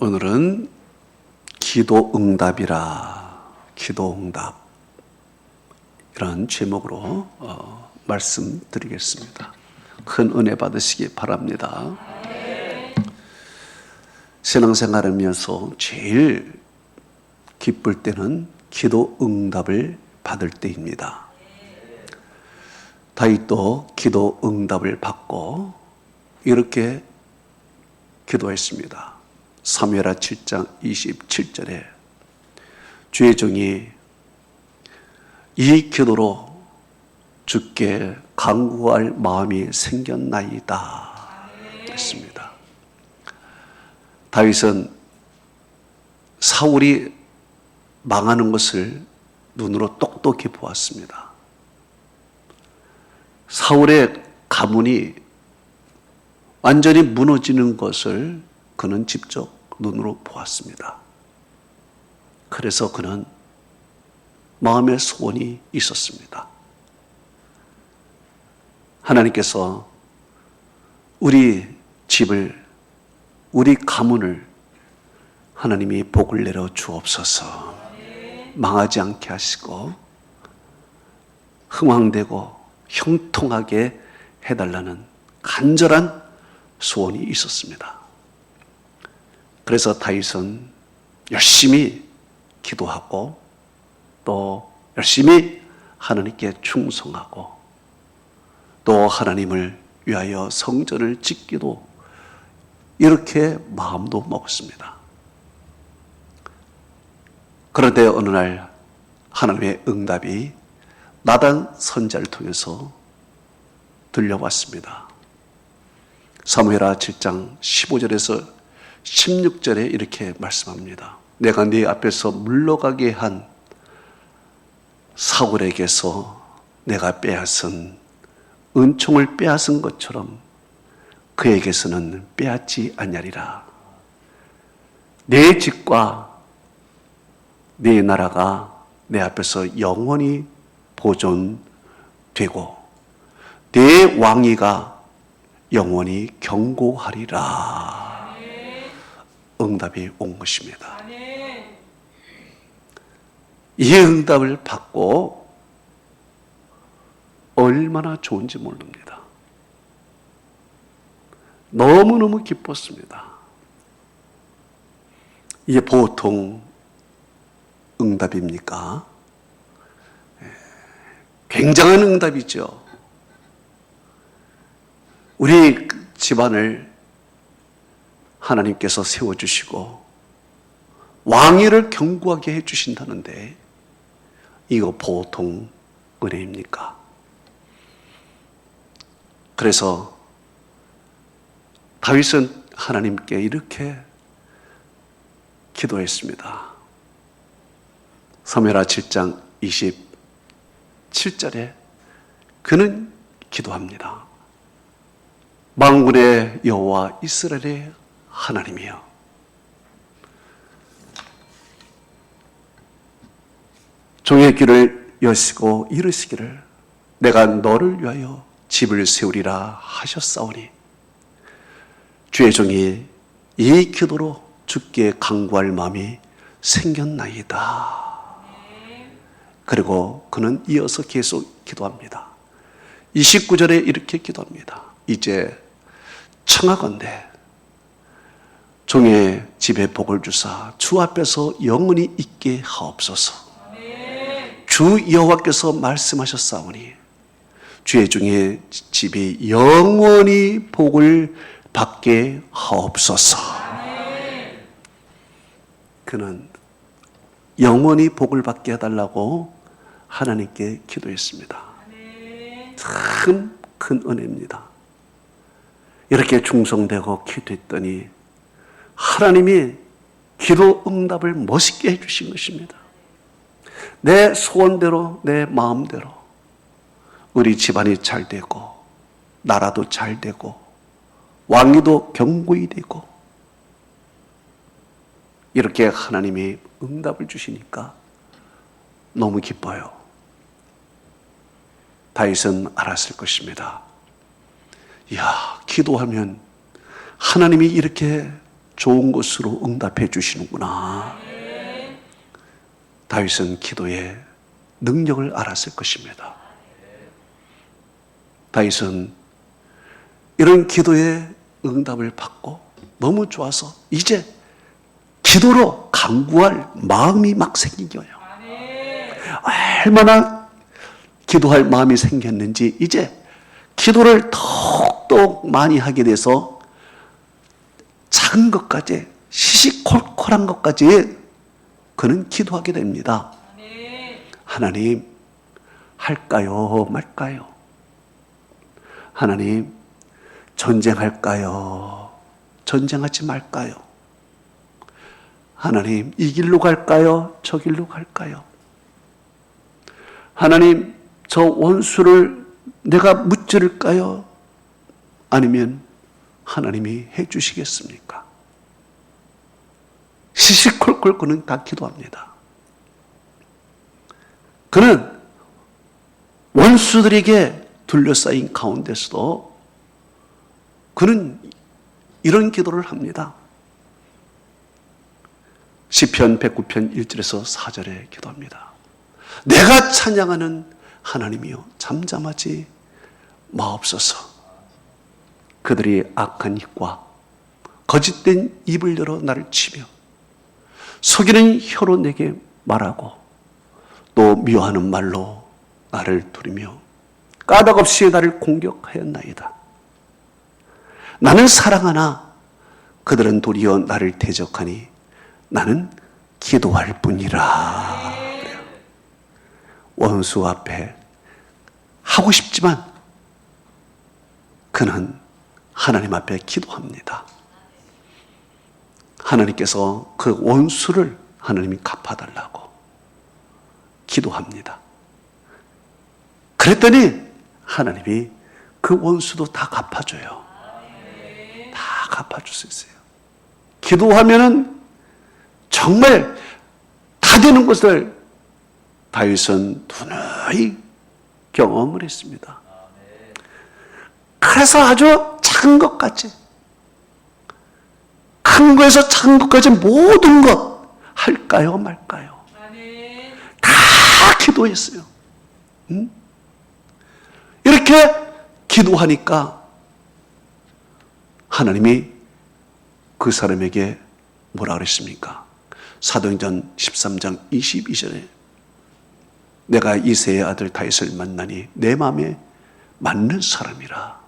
오늘은 기도응답이라, 기도응답, 이런 제목으로 말씀드리겠습니다. 큰 은혜 받으시기 바랍니다. 신앙생활하면서 제일 기쁠 때는 기도응답을 받을 때입니다. 다윗도 기도응답을 받고 이렇게 기도했습니다. 사무엘하 7장 27절에 주의 종이 이 기도로 주께 간구할 마음이 생겼나이다 했습니다. 다윗은 사울이 망하는 것을 눈으로 똑똑히 보았습니다. 사울의 가문이 완전히 무너지는 것을 그는 직접 눈으로 보았습니다. 그래서 그는 마음의 소원이 있었습니다. 하나님께서 우리 집을, 우리 가문을 하나님이 복을 내려 주옵소서. 망하지 않게 하시고 흥왕되고 형통하게 해달라는 간절한 소원이 있었습니다. 그래서 다윗은 열심히 기도하고 또 열심히 하나님께 충성하고 또 하나님을 위하여 성전을 짓기도 이렇게 마음도 먹었습니다. 그런데 어느 날 하나님의 응답이 나단 선지자를 통해서 들려왔습니다. 사무엘하 7장 15절에서 16절에 이렇게 말씀합니다. 내가 네 앞에서 물러가게 한 사울에게서 내가 빼앗은 은총을 빼앗은 것처럼 그에게서는 빼앗지 아니하리라. 내 집과 네 나라가 내 앞에서 영원히 보존되고 내 왕위가 영원히 경고하리라. 응답이 온 것입니다. 이 응답을 받고 얼마나 좋은지 모릅니다. 너무너무 기뻤습니다. 이게 보통 응답입니까? 굉장한 응답이죠. 우리 집안을 하나님께서 세워주시고 왕위를 견고하게 해주신다는데 이거 보통 은혜입니까? 그래서 다윗은 하나님께 이렇게 기도했습니다. 사무엘하 7장 27절에 그는 기도합니다. 만군의 여호와 이스라엘의 하나님이여, 종의 귀를 여시고 이르시기를 내가 너를 위하여 집을 세우리라 하셨사오니 주의 종이 이 기도로 주께 간구할 마음이 생겼나이다. 그리고 그는 이어서 계속 기도합니다. 29절에 이렇게 기도합니다. 이제 청하건대 종의 집에 복을 주사 주 앞에서 영원히 있게 하옵소서. 주 여호와께서 말씀하셨사오니 주의 종의 집이 영원히 복을 받게 하옵소서. 그는 영원히 복을 받게 해달라고 하나님께 기도했습니다. 참 큰 은혜입니다. 이렇게 충성되고 기도했더니 하나님이 기도 응답을 멋있게 해주신 것입니다. 내 소원대로, 내 마음대로 우리 집안이 잘 되고 나라도 잘 되고 왕위도 견고히 되고 이렇게 하나님이 응답을 주시니까 너무 기뻐요. 다윗은 알았을 것입니다. 이야, 기도하면 하나님이 이렇게 좋은 것으로 응답해 주시는구나. 다윗은 기도의 능력을 알았을 것입니다. 다윗은 이런 기도의 응답을 받고 너무 좋아서 이제 기도로 간구할 마음이 막 생겨요. 얼마나 기도할 마음이 생겼는지 이제 기도를 더욱더 많이 하게 돼서 작은 것까지 시시콜콜한 것까지 그는 기도하게 됩니다. 하나님, 할까요 말까요? 하나님, 전쟁할까요? 전쟁하지 말까요? 하나님, 이 길로 갈까요? 저 길로 갈까요? 하나님, 저 원수를 내가 무찌를까요? 아니면 하나님이 해주시겠습니까? 시시콜콜 그는 다 기도합니다. 그는 원수들에게 둘러싸인 가운데서도 그는 이런 기도를 합니다. 시편 109편 1절에서 4절에 기도합니다. 내가 찬양하는 하나님이여 잠잠하지 마옵소서. 그들이 악한 입과 거짓된 입을 열어 나를 치며 속이는 혀로 내게 말하고 또 미워하는 말로 나를 두르며 까닭없이 나를 공격하였나이다. 나는 사랑하나 그들은 도리어 나를 대적하니 나는 기도할 뿐이라. 원수 앞에 하고 싶지만 그는 하나님 앞에 기도합니다. 하나님께서 그 원수를 하나님이 갚아달라고 기도합니다. 그랬더니 하나님이 그 원수도 다 갚아줘요. 다 갚아줄 수 있어요. 기도하면은 정말 다 되는 것을 다윗은 누누이 경험을 했습니다. 그래서 아주 작은 것까지, 큰 거에서 작은 것까지 모든 것 할까요 말까요? 다 기도했어요. 이렇게 기도하니까 하나님이 그 사람에게 뭐라 그랬습니까? 사도행전 13장 22절에 내가 이새의 아들 다윗을 만나니 내 마음에 맞는 사람이라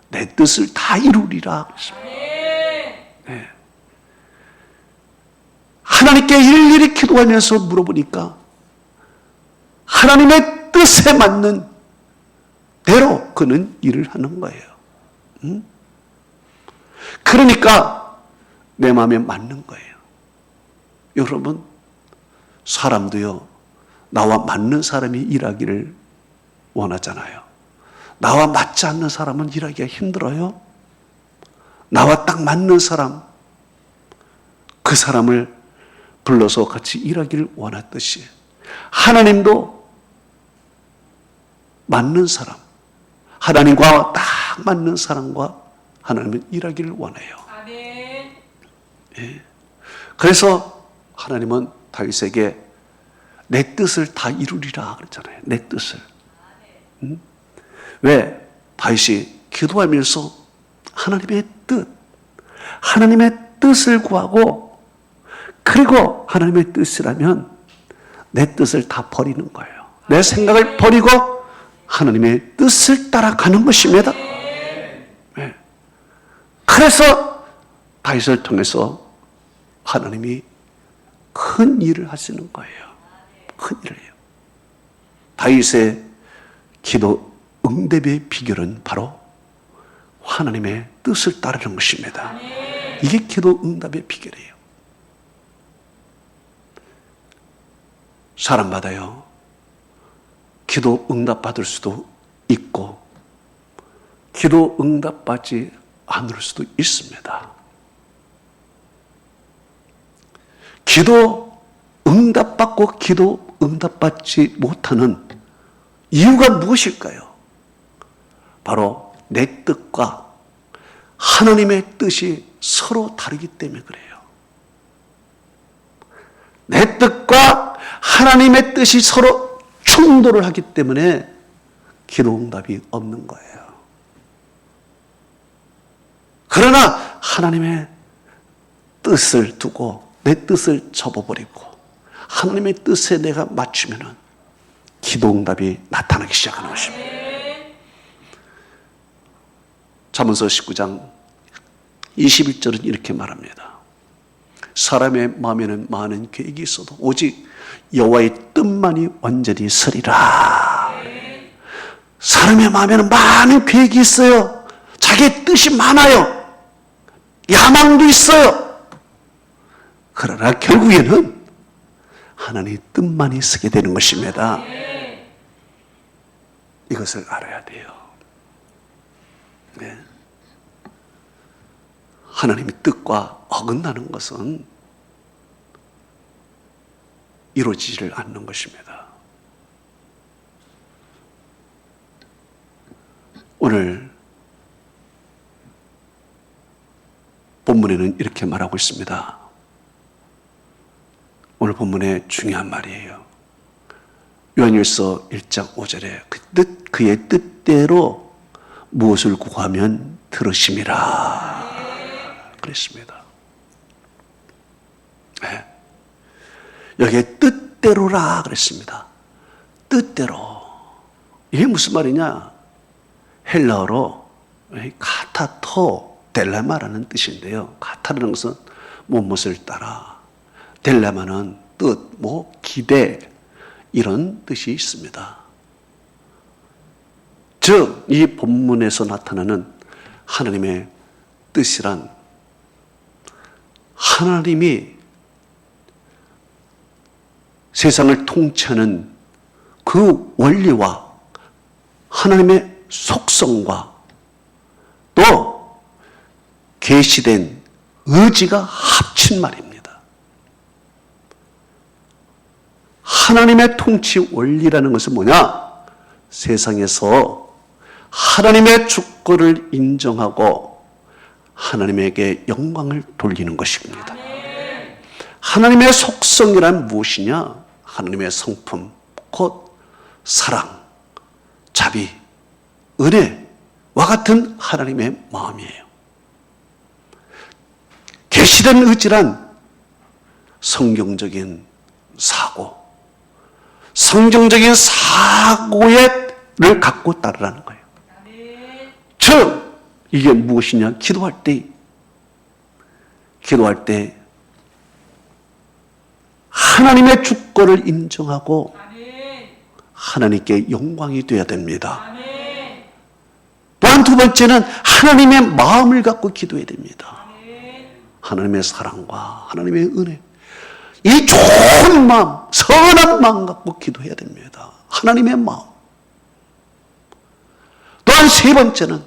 내 뜻을 다 이루리라. 네. 하나님께 일일이 기도하면서 물어보니까 하나님의 뜻에 맞는 대로 그는 일을 하는 거예요. 그러니까 내 마음에 맞는 거예요. 여러분, 사람도요, 나와 맞는 사람이 일하기를 원하잖아요. 나와 맞지 않는 사람은 일하기가 힘들어요. 나와 딱 맞는 사람, 그 사람을 불러서 같이 일하기를 원했듯이 하나님도 맞는 사람, 하나님과 딱 맞는 사람과 하나님은 일하기를 원해요. 예. 그래서 하나님은 다윗에게 내 뜻을 다 이루리라 그랬잖아요. 내 뜻을. 왜? 다윗이 기도하면서 하나님의 뜻을 구하고, 그리고 하나님의 뜻이라면 내 뜻을 다 버리는 거예요. 내 생각을 버리고 하나님의 뜻을 따라가는 것입니다. 네. 그래서 다윗을 통해서 하나님이 큰 일을 하시는 거예요. 큰 일을 해요. 다윗의 기도 응답의 비결은 바로 하나님의 뜻을 따르는 것입니다. 이게 기도 응답의 비결이에요. 사람마다요, 기도 응답 받을 수도 있고 기도 응답 받지 않을 수도 있습니다. 기도 응답 받고 기도 응답 받지 못하는 이유가 무엇일까요? 바로 내 뜻과 하나님의 뜻이 서로 다르기 때문에 그래요. 내 뜻과 하나님의 뜻이 서로 충돌을 하기 때문에 기도 응답이 없는 거예요. 그러나 하나님의 뜻을 두고 내 뜻을 접어버리고 하나님의 뜻에 내가 맞추면은 기도 응답이 나타나기 시작하는 것입니다. 잠언서 19장 21절은 이렇게 말합니다. 사람의 마음에는 많은 계획이 있어도 오직 여호와의 뜻만이 완전히 서리라. 사람의 마음에는 많은 계획이 있어요. 자기의 뜻이 많아요. 야망도 있어요. 그러나 결국에는 하나님의 뜻만이 서게 되는 것입니다. 이것을 알아야 돼요. 네. 하나님의 뜻과 어긋나는 것은 이루어지지를 않는 것입니다. 오늘 본문에는 이렇게 말하고 있습니다. 오늘 본문의 중요한 말이에요. 요한일서 1장 5절에 그의 뜻대로 무엇을 구하면 들으심이라 그랬습니다. 네. 여기에 뜻대로라 그랬습니다. 뜻대로. 이게 무슨 말이냐? 헬라어로 카타토 델라마라는 뜻인데요. 카타라는 것은 무엇을 따라, 델라마는 뜻, 기대, 이런 뜻이 있습니다. 즉, 이 본문에서 나타나는 하나님의 뜻이란 하나님이 세상을 통치하는 그 원리와 하나님의 속성과 또 계시된 의지가 합친 말입니다. 하나님의 통치 원리라는 것은 뭐냐? 세상에서 하나님의 주권을 인정하고 하나님에게 영광을 돌리는 것입니다. 하나님의 속성이란 무엇이냐? 하나님의 성품, 곧 사랑, 자비, 은혜와 같은 하나님의 마음이에요. 계시된 의지란 성경적인 사고, 성경적인 사고를 갖고 따르라는 거예요. 즉, 이게 무엇이냐? 기도할 때 하나님의 주권을 인정하고 하나님께 영광이 되어야 됩니다. 또한 두 번째는 하나님의 마음을 갖고 기도해야 됩니다. 하나님의 사랑과 하나님의 은혜, 이 좋은 마음, 선한 마음 갖고 기도해야 됩니다. 하나님의 마음. 또한 세 번째는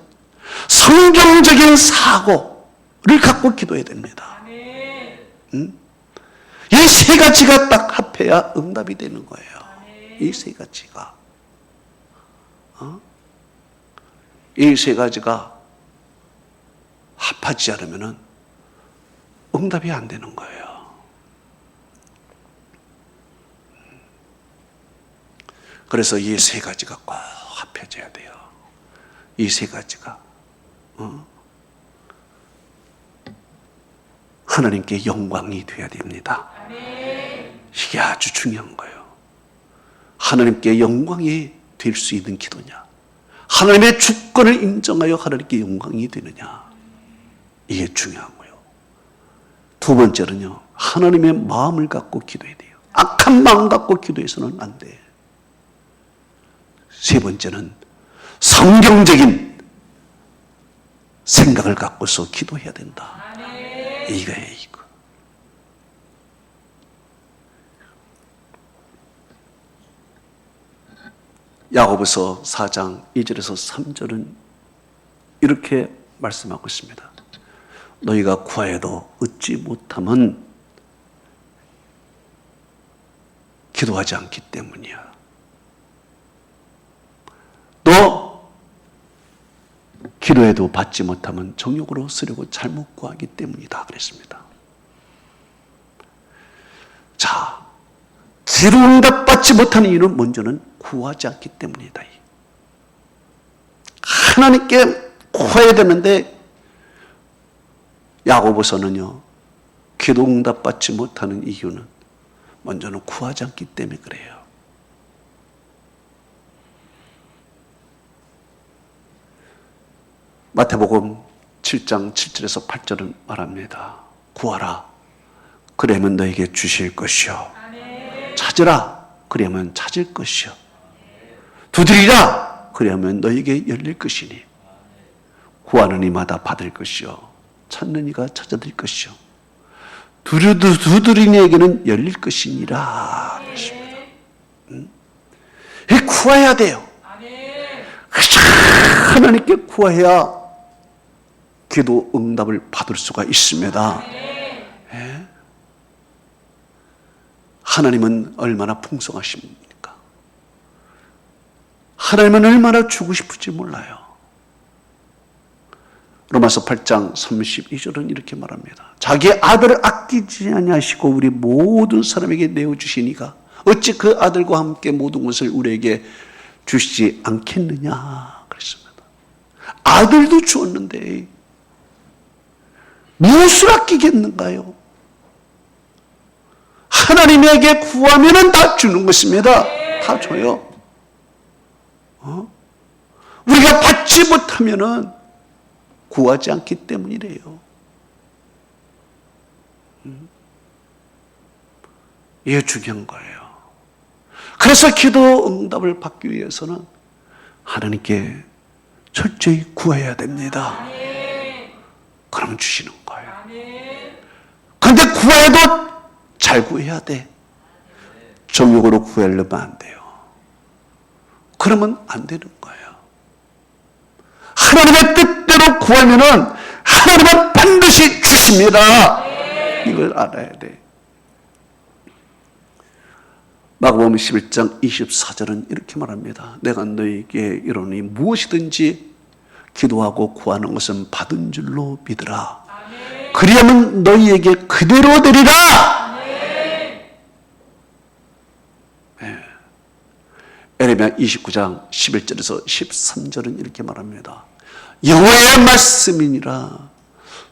성경적인 사고를 갖고 기도해야 됩니다. 이 세 가지가 딱 합해야 응답이 되는 거예요. 이 세 가지가. 이 세 가지가 합하지 않으면 응답이 안 되는 거예요. 그래서 이 세 가지가 꼭 합해져야 돼요. 이 세 가지가. 하나님께 영광이 되어야 됩니다. 이게 아주 중요한 거예요. 하나님께 영광이 될 수 있는 기도냐? 하나님의 주권을 인정하여 하나님께 영광이 되느냐? 이게 중요한 거예요. 두 번째는요, 하나님의 마음을 갖고 기도해야 돼요. 악한 마음 갖고 기도해서는 안 돼. 세 번째는 성경적인 생각을 갖고서 기도해야 된다. 이거예요, 이거. 야고보서 4장 2절에서 3절은 이렇게 말씀하고 있습니다. 너희가 구하여도 얻지 못함은 기도하지 않기 때문이야. 또 기도해도 받지 못하면 정욕으로 쓰려고 잘못 구하기 때문이다 그랬습니다. 자, 기도 응답받지 못하는 이유는 먼저는 구하지 않기 때문이다. 하나님께 구해야 되는데 야고보서는요, 기도 응답받지 못하는 이유는 먼저는 구하지 않기 때문에 그래요. 마태복음 7장 7절에서 8절은 말합니다. 구하라, 그러면 너에게 주실 것이요. 찾으라, 그러면 찾을 것이요. 두드리라, 그러면 너에게 열릴 것이니. 구하는 이마다 받을 것이요, 찾는 이가 찾아들 것이요, 두드리는 이에게는 열릴 것이니라. 구해야 돼요. 하나님께 구해야 기도 응답을 받을 수가 있습니다. 예? 하나님은 얼마나 풍성하십니까? 하나님은 얼마나 주고 싶을지 몰라요. 로마서 8장 32절은 이렇게 말합니다. 자기 아들을 아끼지 아니하시고 우리 모든 사람에게 내어주시니가 어찌 그 아들과 함께 모든 것을 우리에게 주시지 않겠느냐 그랬습니다. 아들도 주었는데 무엇을 아끼겠는가요? 하나님에게 구하면 다 주는 것입니다. 다 줘요. 우리가 받지 못하면 구하지 않기 때문이래요. 이게 중요한 거예요. 그래서 기도 응답을 받기 위해서는 하나님께 철저히 구해야 됩니다. 그러면 주시는 거예요. 그런데 구해도 잘 구해야 돼. 정욕으로 구하려면 안 돼요. 그러면 안 되는 거예요. 하나님의 뜻대로 구하면은 하나님은 반드시 주십니다. 이걸 알아야 돼. 마가복음 11장 24절은 이렇게 말합니다. 내가 너희에게 이르노니 무엇이든지 기도하고 구하는 것은 받은 줄로 믿으라. 그리하면 너희에게 그대로 되리라. 네. 에레미야 29장 11절에서 13절은 이렇게 말합니다. 여호와의 말씀이니라.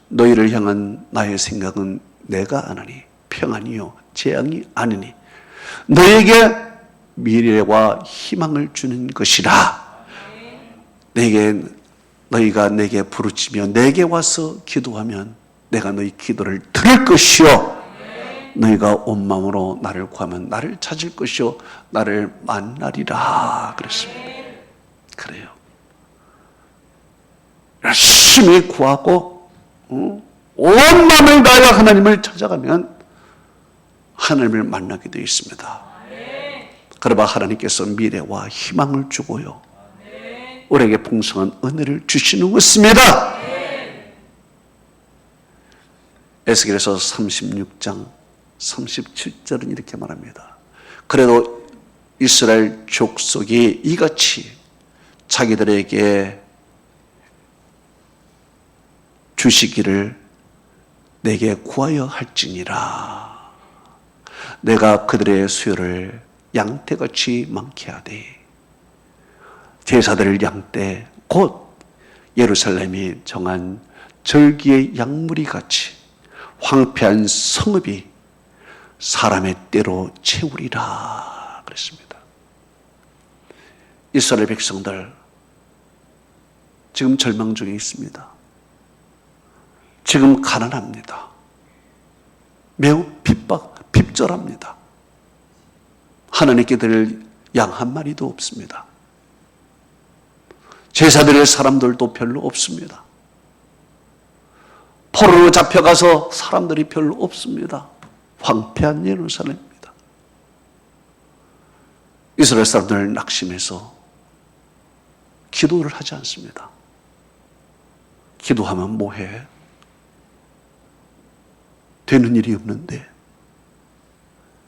너희를 향한 나의 생각은 내가 아나니 평안이요 재앙이 아니니 너에게 미래와 희망을 주는 것이라. 너희가 내게 부르짖며 내게 와서 기도하면 내가 너희 기도를 들을 것이요 너희가 온 마음으로 나를 구하면 나를 찾을 것이요 나를 만나리라 그랬습니다. 그래요. 열심히 구하고 온 마음을 다하여 하나님을 찾아가면 하나님을 만나게 되어 있습니다. 그러나 하나님께서 미래와 희망을 주고요 우리에게 풍성한 은혜를 주시는 것입니다. 에스겔에서 36장 37절은 이렇게 말합니다. 그래도 이스라엘 족속이 이같이 자기들에게 주시기를 내게 구하여 할지니라. 내가 그들의 수요를 양떼같이 많게 하되 제사들 양떼 곧 예루살렘이 정한 절기의 양무리 같이 황폐한 성읍이 사람의 때로 채우리라 그랬습니다. 이스라엘 백성들 지금 절망 중에 있습니다. 지금 가난합니다. 매우 핍절합니다. 하나님께 드릴 양 한 마리도 없습니다. 제사 드릴 사람들도 별로 없습니다. 포로로 잡혀가서 사람들이 별로 없습니다. 황폐한 예루살렘입니다. 이스라엘 사람들 낙심해서 기도를 하지 않습니다. 기도하면 뭐해? 되는 일이 없는데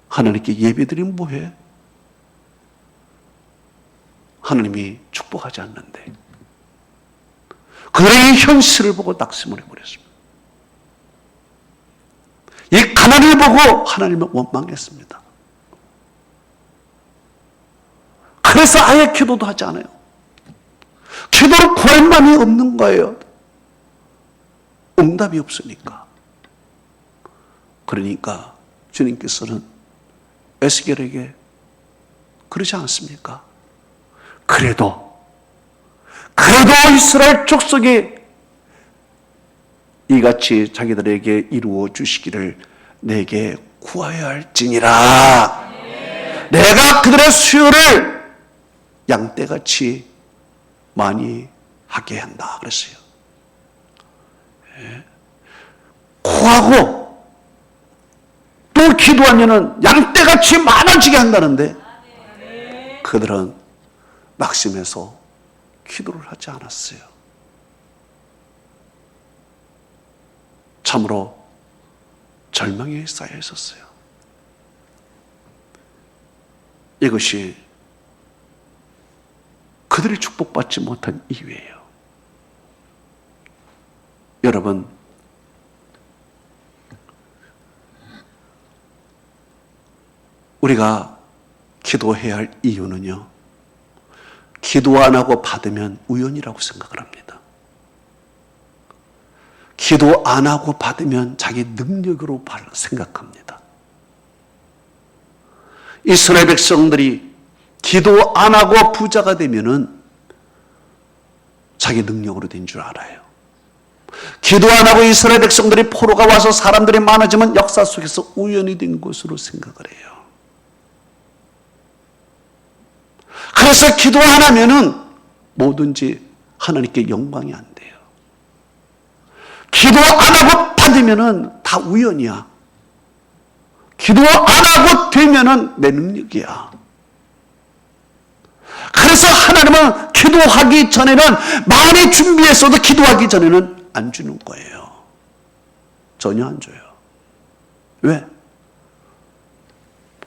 하나님께 예배드리면 뭐해? 하나님이 축복하지 않는데. 그들의 현실을 보고 낙심을 해버렸습니다. 이 가난을 보고 하나님을 원망했습니다. 그래서 아예 기도도 하지 않아요. 기도를 구할 마음이 없는 거예요. 응답이 없으니까. 그러니까 주님께서는 에스겔에게 그러지 않습니까? 그래도 이스라엘 족속이 이같이 자기들에게 이루어 주시기를 내게 구하여야 할지니라. 내가 그들의 수요를 양떼같이 많이 하게 한다 그랬어요. 구하고 또 기도하면은 양떼같이 많아지게 한다는데 그들은 낙심해서 기도를 하지 않았어요. 참으로 절망에 쌓여 있었어요. 이것이 그들이 축복받지 못한 이유예요. 여러분, 우리가 기도해야 할 이유는요, 기도 안 하고 받으면 우연이라고 생각을 합니다. 기도 안 하고 받으면 자기 능력으로 생각합니다. 이스라엘 백성들이 기도 안 하고 부자가 되면은 자기 능력으로 된 줄 알아요. 기도 안 하고 이스라엘 백성들이 포로가 와서 사람들이 많아지면 역사 속에서 우연이 된 것으로 생각을 해요. 그래서 기도 안 하면은 뭐든지 하나님께 영광이 안 돼요. 기도 안 하고 받으면은 다 우연이야. 기도 안 하고 되면은 내 능력이야. 그래서 하나님은 기도하기 전에는 많이 준비했어도 기도하기 전에는 안 주는 거예요. 전혀 안 줘요. 왜?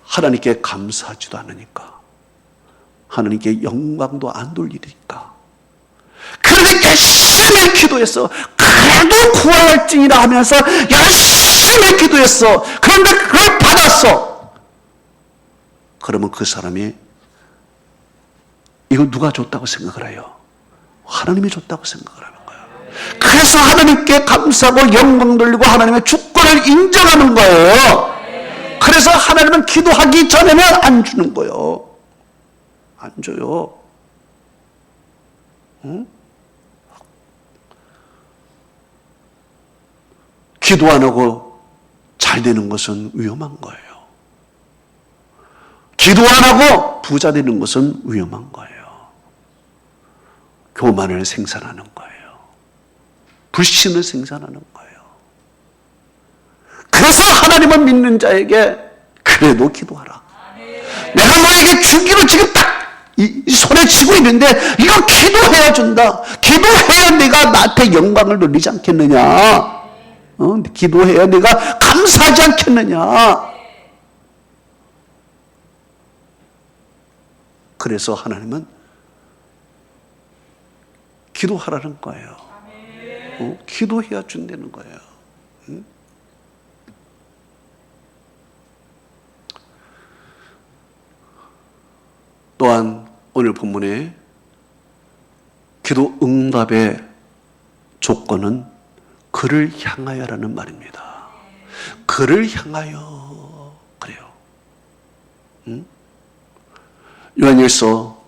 하나님께 감사하지도 않으니까. 하나님께 영광도 안 돌리니까. 그런데 열심히 기도했어. 그래도 구해야 할지니라 하면서 열심히 기도했어. 그런데 그걸 받았어. 그러면 그 사람이 이거 누가 줬다고 생각을 해요? 하나님이 줬다고 생각을 하는 거예요. 그래서 하나님께 감사하고 영광 돌리고 하나님의 주권을 인정하는 거예요. 그래서 하나님은 기도하기 전에는 안 주는 거예요. 안 줘요. 응? 기도 안 하고 잘 되는 것은 위험한 거예요. 기도 안 하고 부자 되는 것은 위험한 거예요. 교만을 생산하는 거예요. 불신을 생산하는 거예요. 그래서 하나님은 믿는 자에게 그래도 기도하라. 내가 너에게 주기로 지금 딱 이 손에 쥐고 있는데 이거 기도해야 준다. 기도해야 내가 나한테 영광을 돌리지 않겠느냐. 기도해야 내가 감사하지 않겠느냐. 그래서 하나님은 기도하라는 거예요. 기도해야 준다는 거예요. 또한 오늘 본문에 기도 응답의 조건은 그를 향하여라는 말입니다. 그를 향하여 그래요. 요한일서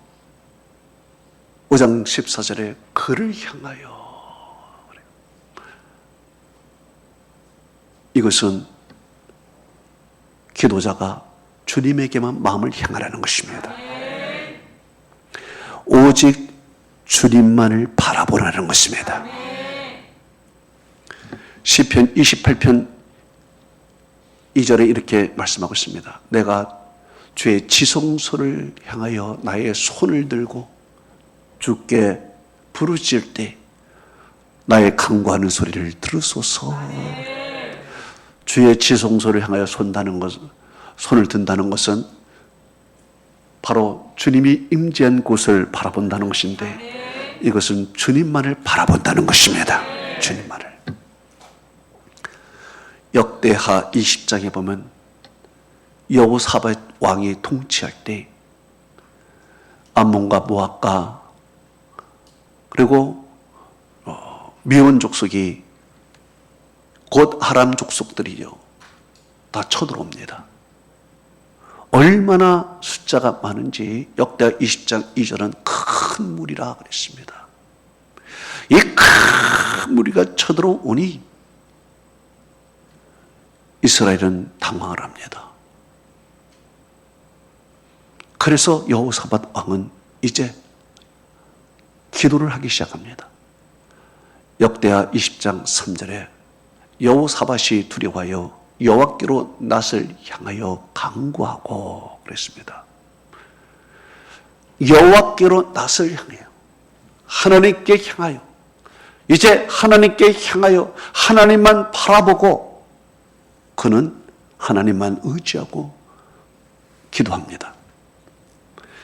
5장 14절에 그를 향하여 그래요. 이것은 기도자가 주님에게만 마음을 향하라는 것입니다. 오직 주님만을 바라보라는 것입니다. 시편 28편 2절에 이렇게 말씀하고 있습니다. 내가 주의 지성소를 향하여 나의 손을 들고 주께 부르짖을 때 나의 간구하는 소리를 들으소서. 주의 지성소를 향하여 손을 든다는 것은 바로 주님이 임재한 곳을 바라본다는 것인데 이것은 주님만을 바라본다는 것입니다. 주님만을. 역대하 20장에 보면 여호사밧 왕이 통치할 때 암몬과 모압과 그리고 미온 족속이 곧 아람 족속들이요 다 쳐들어옵니다. 얼마나 숫자가 많은지 역대하 20장 2절은 큰 무리라 그랬습니다. 이 큰 무리가 쳐들어오니 이스라엘은 당황을 합니다. 그래서 여호사밧 왕은 이제 기도를 하기 시작합니다. 역대하 20장 3절에 여호사밧이 두려워하여 여호와께로 낯을 향하여 간구하고 그랬습니다. 여호와께로 낯을 향해요. 하나님께 향하여 이제 하나님께 향하여 하나님만 바라보고 그는 하나님만 의지하고 기도합니다.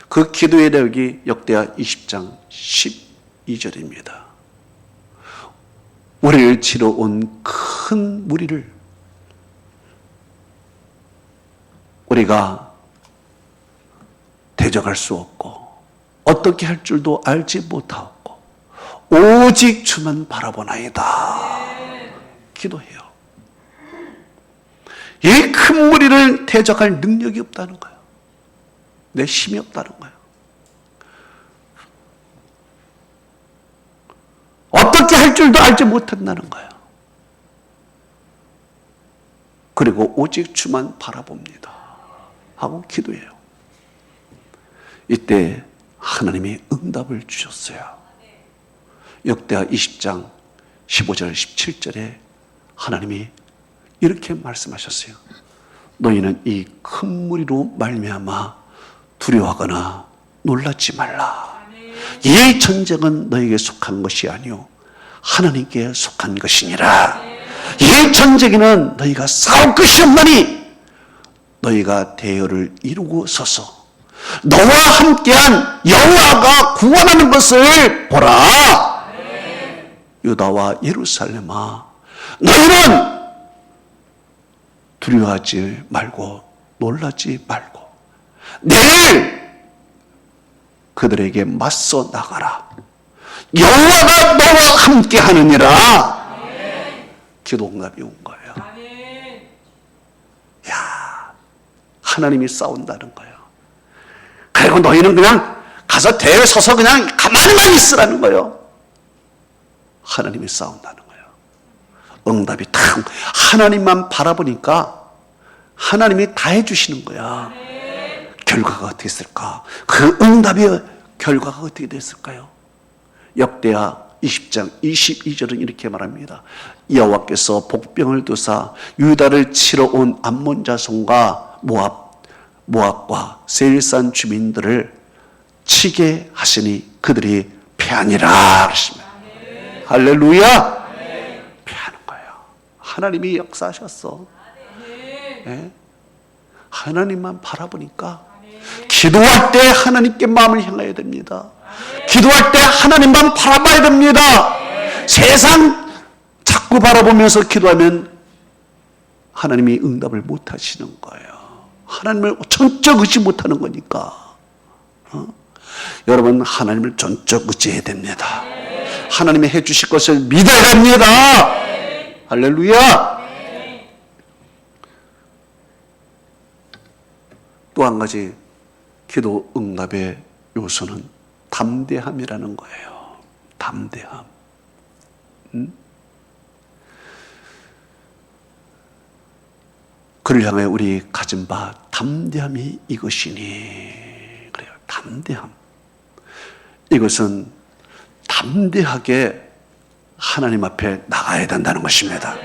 그 기도의 내용이 역대하 20장 12절입니다. 우리를 치러 온 큰 무리를 우리가 대적할 수 없고 어떻게 할 줄도 알지 못하고 오직 주만 바라보나이다. 기도해요. 이 큰 무리를 대적할 능력이 없다는 거예요. 내 힘이 없다는 거예요. 어떻게 할 줄도 알지 못한다는 거예요. 그리고 오직 주만 바라봅니다 하고 기도해요. 이때 하나님이 응답을 주셨어요. 역대하 20장 15절 17절에 하나님이 이렇게 말씀하셨어요. 너희는 이 큰 무리로 말미암아 두려워하거나 놀라지 말라. 이 전쟁은 너에게 속한 것이 아니요 하나님께 속한 것이니라. 이 전쟁에는 너희가 싸울 것이 없나니 너희가 대열을 이루고 서서 너와 함께한 여호와가 구원하는 것을 보라. 유다와 예루살렘아, 너희는 두려워하지 말고 놀라지 말고 내일 그들에게 맞서 나가라. 여호와가 너와 함께 하느니라. 기도 응답이 온 거예요. 야, 하나님이 싸운다는 거예요. 그리고 너희는 그냥 가서 대에 서서 그냥 가만히만 있으라는 거예요. 하나님이 싸운다는 거예요. 응답이 탁 하나님만 바라보니까 하나님이 다 해주시는 거야. 결과가 어떻게 됐을까? 그 응답의 결과가 어떻게 됐을까요? 역대하 20장 22절은 이렇게 말합니다. 여호와께서 복병을 두사 유다를 치러 온 암몬 자손과 모압과 세일산 주민들을 치게 하시니 그들이 패하니라 그랬습니다. 할렐루야. 패하는 거예요. 하나님이 역사하셨어. 네? 하나님만 바라보니까 기도할 때 하나님께 마음을 향해야 됩니다. 기도할 때 하나님만 바라봐야 됩니다. 세상 자꾸 바라보면서 기도하면 하나님이 응답을 못 하시는 거예요. 하나님을 전적 의지 못하는 거니까. 여러분 하나님을 전적 의지해야 됩니다. 하나님이 해주실 것을 믿어야 합니다. 할렐루야. 또 한 가지 기도 응답의 요소는 담대함이라는 거예요. 담대함. 그를 향해 우리 가진 바 담대함이 이것이니. 그래요. 담대함. 이것은 담대하게 하나님 앞에 나가야 된다는 것입니다.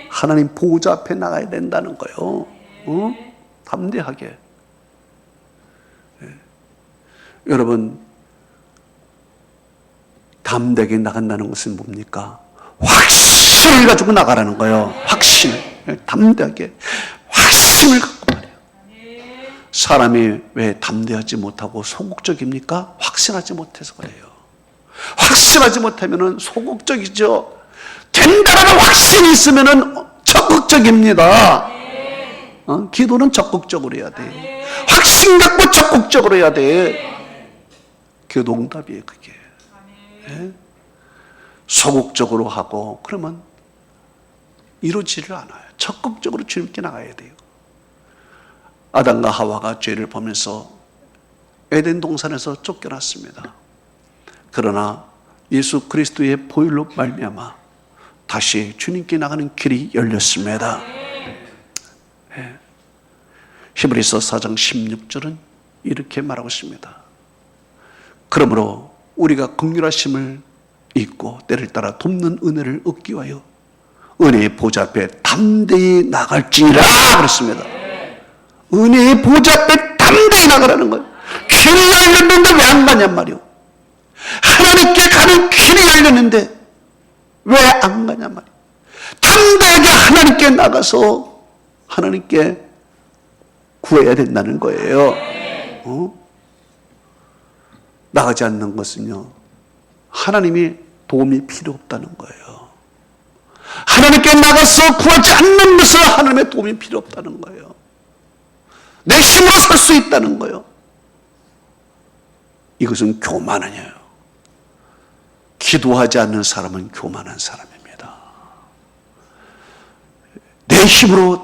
하나님 보호자 앞에 나가야 된다는 거예요. 담대하게. 여러분, 담대하게 나간다는 것은 뭡니까? 확신을 가지고 나가라는 거예요. 확신을. 담대하게. 확신을 갖고 말이에요. 사람이 왜 담대하지 못하고 소극적입니까? 확신하지 못해서 그래요. 확신하지 못하면 소극적이죠. 된다라는 확신이 있으면 적극적입니다. 기도는 적극적으로 해야 돼. 확신 갖고 적극적으로 해야 돼. 기도 응답이에요, 그게. 네? 소극적으로 하고 그러면 이루어지를 않아요. 적극적으로 주님께 나가야 돼요. 아담과 하와가 죄를 범해서 에덴 동산에서 쫓겨났습니다. 그러나 예수 그리스도의 보혈로 말미암아 다시 주님께 나가는 길이 열렸습니다. 네. 히브리서 4장 16절은 이렇게 말하고 있습니다. 그러므로 우리가 긍휼하심을 잊고 때를 따라 돕는 은혜를 얻기 위하여 은혜의 보좌 앞에 담대히 나갈지니라 그랬습니다. 은혜의 보좌 앞에 담대히 나가라는 거예요. 길이 열렸는데 왜 안 가냔 말이요. 하나님께 가는 길이 열렸는데 왜 안 가냔 말이요. 담대하게 하나님께 나가서 하나님께 구해야 된다는 거예요. 나가지 않는 것은요, 하나님이 도움이 필요 없다는 거예요. 하나님께 나가서 구하지 않는 것은 하나님의 도움이 필요 없다는 거예요. 내 힘으로 설 수 있다는 거예요. 이것은 교만이에요. 기도하지 않는 사람은 교만한 사람입니다. 내 힘으로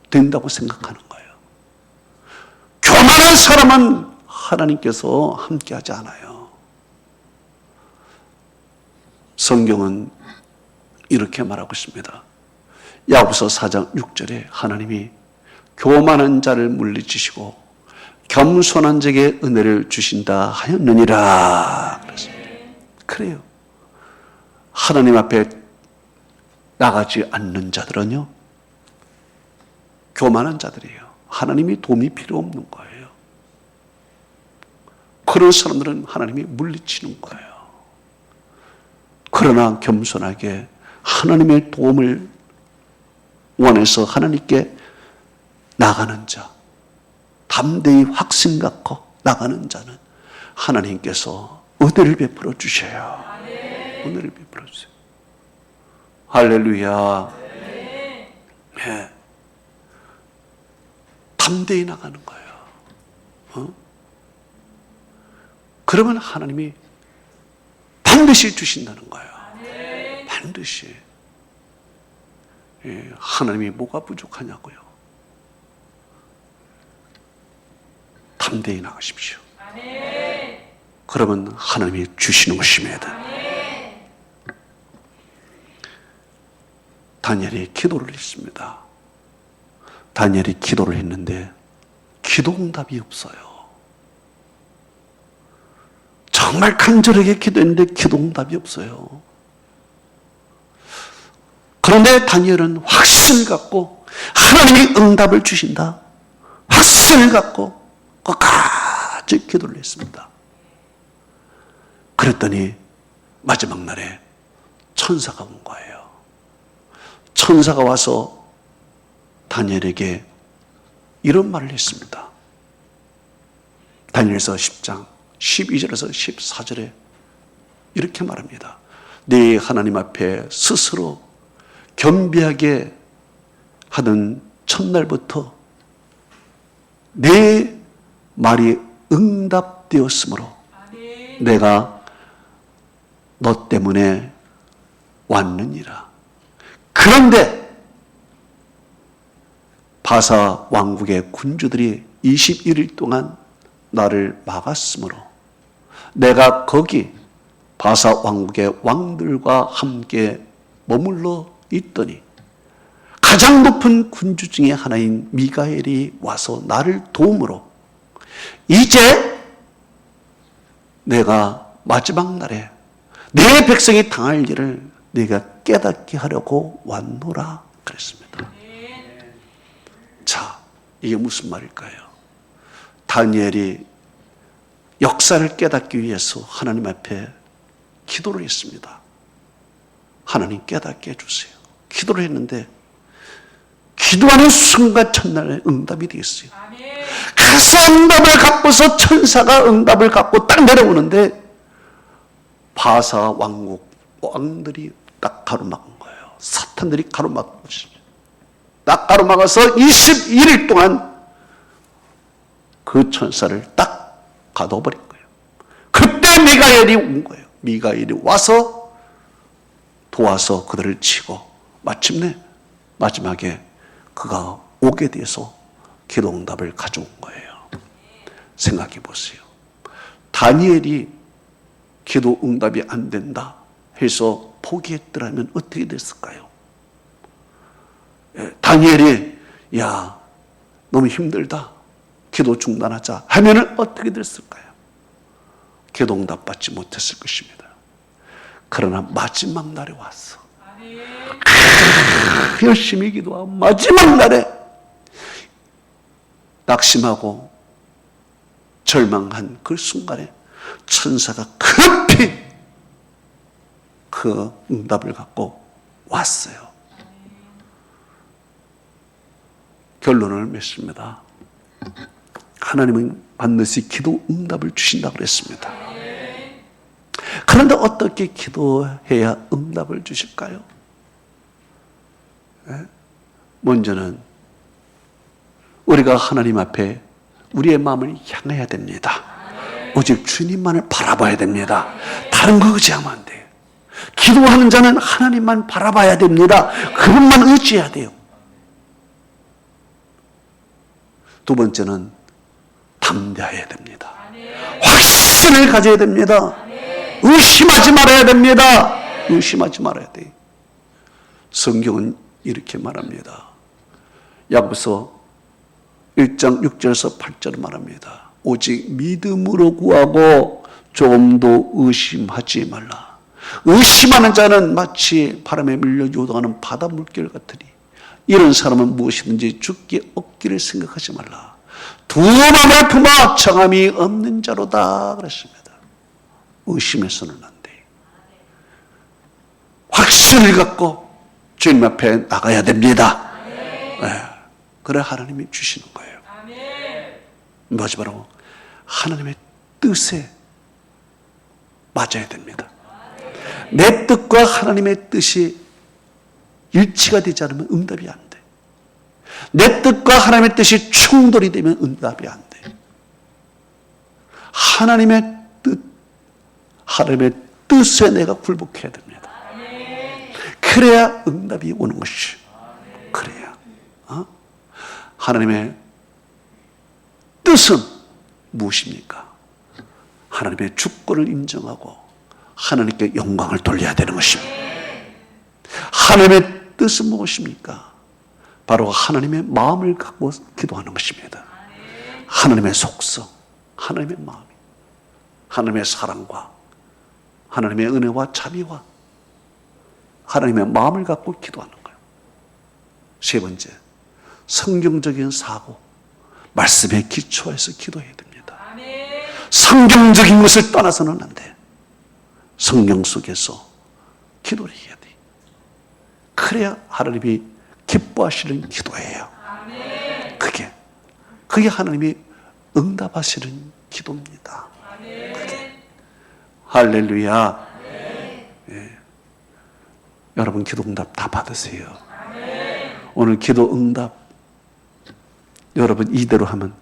된다고 생각하는 거예요. 교만한 사람은 하나님께서 함께하지 않아요. 성경은 이렇게 말하고 있습니다. 야고보서 4장 6절에 하나님이 교만한 자를 물리치시고 겸손한 자에게 은혜를 주신다 하였느니라. 그래요. 하나님 앞에 나가지 않는 자들은요, 교만한 자들이에요. 하나님이 도움이 필요 없는 거예요. 그런 사람들은 하나님이 물리치는 거예요. 그러나 겸손하게 하나님의 도움을 원해서 하나님께 나가는 자, 담대히 확신 갖고 나가는 자는 하나님께서 은혜를 베풀어 주셔요. 은혜를 베풀어 주세요. 할렐루야. 네. 담대히 나가는 거예요. 그러면 하나님이 반드시 주신다는 거예요. 반드시. 예, 하나님이 뭐가 부족하냐고요. 담대히 나가십시오. 그러면 하나님이 주시는 것입니다. 다니엘이 기도를 했습니다. 다니엘이 기도를 했는데 기도 응답이 없어요. 정말 간절하게 기도했는데 기도 응답이 없어요. 그런데 다니엘은 확신을 갖고 하나님이 응답을 주신다. 확신을 갖고 끝까지 기도를 했습니다. 그랬더니 마지막 날에 천사가 온 거예요. 천사가 와서 다니엘에게 이런 말을 했습니다. 다니엘서 10장 12절에서 14절에 이렇게 말합니다. 네 하나님 앞에 스스로 겸비하게 하던 첫날부터 내 말이 응답되었으므로 내가 너 때문에 왔느니라. 그런데 바사 왕국의 군주들이 21일 동안 나를 막았으므로 내가 거기 바사 왕국의 왕들과 함께 머물러 있더니 가장 높은 군주 중에 하나인 미가엘이 와서 나를 도움으로 이제 내가 마지막 날에 내 백성이 당할 일을 내가 깨닫게 하려고 왔노라 그랬습니다. 자, 이게 무슨 말일까요? 다니엘이 역사를 깨닫기 위해서 하나님 앞에 기도를 했습니다. 하나님 깨닫게 해주세요. 기도를 했는데 기도하는 순간 첫날에 응답이 되었어요. 그 응답을 갖고서 천사가 응답을 갖고 딱 내려오는데 바사 왕국 왕들이 딱 가로막은 거예요. 사탄들이 가로막은 것입니다. 딱 가로막아서 21일 동안 그 천사를 딱 가둬버린 거예요. 그때 미가엘이 온 거예요. 미가엘이 와서 도와서 그들을 치고 마침내 마지막에 그가 오게 돼서 기도응답을 가져온 거예요. 생각해 보세요. 다니엘이 기도응답이 안 된다 해서 포기했더라면 어떻게 됐을까요? 다니엘이 야 너무 힘들다 기도 중단하자 하면은 어떻게 됐을까요? 기도응답 받지 못했을 것입니다. 그러나 마지막 날에 왔어. 열심히 기도하고 마지막 날에 낙심하고 절망한 그 순간에 천사가 급히 그 응답을 갖고 왔어요. 결론을 맺습니다. 하나님은 반드시 기도 응답을 주신다고 그랬습니다. 그런데 어떻게 기도해야 응답을 주실까요? 먼저는 우리가 하나님 앞에 우리의 마음을 향해야 됩니다. 오직 주님만을 바라봐야 됩니다. 다른 거 의지하면 안 돼요. 기도하는 자는 하나님만 바라봐야 됩니다. 그분만 의지해야 돼요. 두 번째는 담대해야 됩니다. 확신을 가져야 됩니다. 의심하지 말아야 됩니다. 의심하지 말아야 돼요. 성경은 이렇게 말합니다. 야고보서 1장 6절에서 8절 말합니다. 오직 믿음으로 구하고 조금도 의심하지 말라. 의심하는 자는 마치 바람에 밀려 요동하는 바다 물결 같으니 이런 사람은 무엇이든지 죽기 없기를 생각하지 말라. 두 마음을 품어 정함이 없는 자로다 그랬습니다. 의심해서는 안 돼. 확신을 갖고 주님 앞에 나가야 됩니다. 네. 그래 하나님이 주시는 거예요. 뭐지 바로 하나님의 뜻에 맞아야 됩니다. 내 뜻과 하나님의 뜻이 일치가 되지 않으면 응답이 안 돼. 내 뜻과 하나님의 뜻이 충돌이 되면 응답이 안 돼. 하나님의 뜻에 내가 굴복해야 됩니다. 그래야 응답이 오는 것이. 그래야. 하나님의 뜻은 무엇입니까? 하나님의 주권을 인정하고 하나님께 영광을 돌려야 되는 것입니다. 하나님의 뜻은 무엇입니까? 바로 하나님의 마음을 갖고 기도하는 것입니다. 하나님의 속성, 하나님의 마음, 하나님의 사랑과 하나님의 은혜와 자비와 하나님의 마음을 갖고 기도하는 거예요. 세 번째, 성경적인 사고, 말씀에 기초해서 기도해야 됩니다. 성경적인 것을 떠나서는 안 돼. 성경 속에서 기도를 해야 돼. 그래야 하나님이 기뻐하시는 기도예요. 그게 하나님이 응답하시는 기도입니다. 그게. 할렐루야. 예. 여러분 기도 응답 다 받으세요. 오늘 기도 응답 여러분 이대로 하면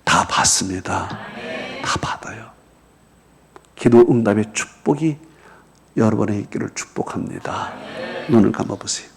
다 받습니다. 다 받아요. 기도 응답의 축복이 여러분의 있기를 축복합니다. 눈을 감아보세요.